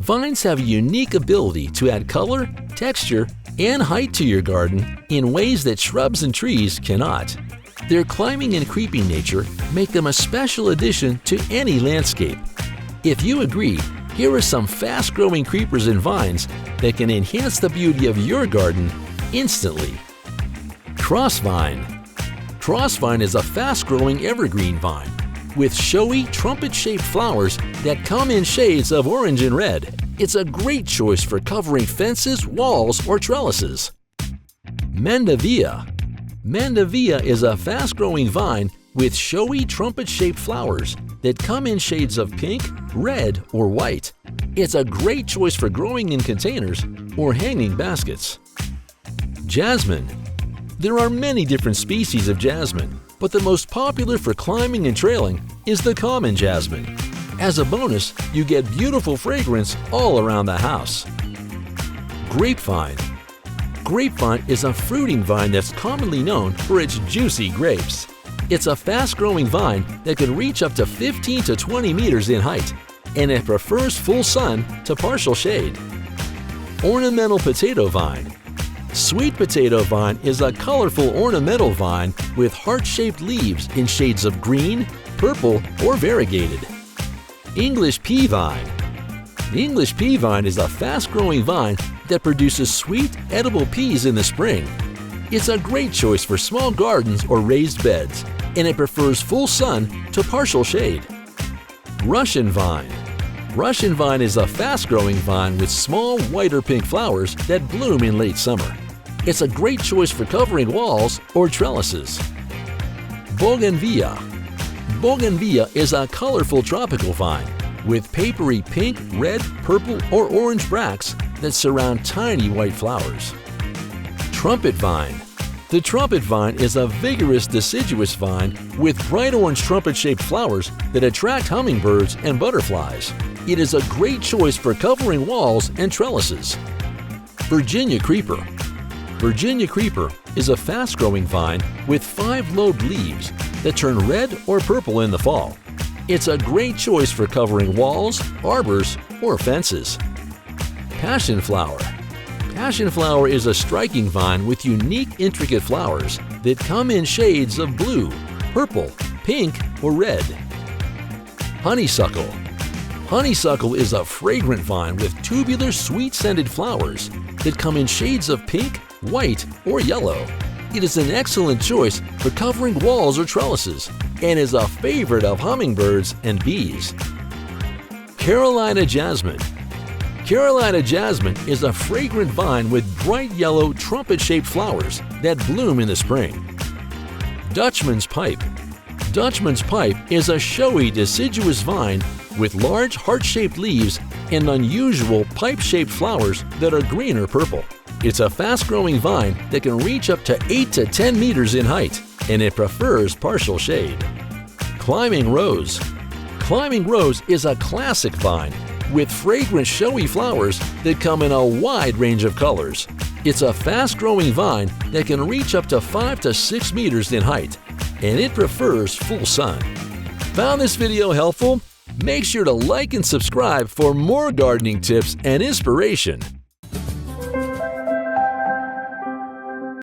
Vines have a unique ability to add color, texture, and height to your garden in ways that shrubs and trees cannot. Their climbing and creeping nature make them a special addition to any landscape. If you agree, here are some fast-growing creepers and vines that can enhance the beauty of your garden instantly. Crossvine. Crossvine is a fast-growing evergreen vine with showy trumpet-shaped flowers that come in shades of orange and red. It's a great choice for covering fences, walls, or trellises. Mandevilla. Mandevilla is a fast-growing vine with showy trumpet-shaped flowers that come in shades of pink, red, or white. It's a great choice for growing in containers or hanging baskets. Jasmine. There are many different species of jasmine, but the most popular for climbing and trailing is the common jasmine. As a bonus, you get beautiful fragrance all around the house. Grapevine. Grapevine is a fruiting vine that's commonly known for its juicy grapes. It's a fast-growing vine that can reach up to 15 to 20 meters in height, and it prefers full sun to partial shade. Ornamental potato vine. Sweet potato vine is a colorful ornamental vine with heart-shaped leaves in shades of green, purple, or variegated. English pea vine. The English pea vine is a fast-growing vine that produces sweet, edible peas in the spring. It's a great choice for small gardens or raised beds, and it prefers full sun to partial shade. Russian vine. Russian vine is a fast-growing vine with small white or pink flowers that bloom in late summer. It's a great choice for covering walls or trellises. Bougainvillea. Bougainvillea is a colorful tropical vine with papery pink, red, purple, or orange bracts that surround tiny white flowers. Trumpet vine. The trumpet vine is a vigorous deciduous vine with bright orange trumpet-shaped flowers that attract hummingbirds and butterflies. It is a great choice for covering walls and trellises. Virginia creeper. Virginia creeper is a fast-growing vine with 5-lobed leaves that turn red or purple in the fall. It's a great choice for covering walls, arbors, or fences. Passion flower. Passion flower is a striking vine with unique, intricate flowers that come in shades of blue, purple, pink, or red. Honeysuckle. Honeysuckle is a fragrant vine with tubular, sweet-scented flowers that come in shades of pink, white, or yellow. It is an excellent choice for covering walls or trellises and is a favorite of hummingbirds and bees. Carolina jasmine. Carolina jasmine is a fragrant vine with bright yellow trumpet-shaped flowers that bloom in the spring. Dutchman's pipe. Dutchman's pipe is a showy deciduous vine with large heart-shaped leaves and unusual pipe-shaped flowers that are green or purple. It's a fast-growing vine that can reach up to 8 to 10 meters in height, and it prefers partial shade. Climbing rose. Climbing rose is a classic vine with fragrant showy flowers that come in a wide range of colors. It's a fast-growing vine that can reach up to 5 to 6 meters in height, and it prefers full sun. Found this video helpful? Make sure to like and subscribe for more gardening tips and inspiration.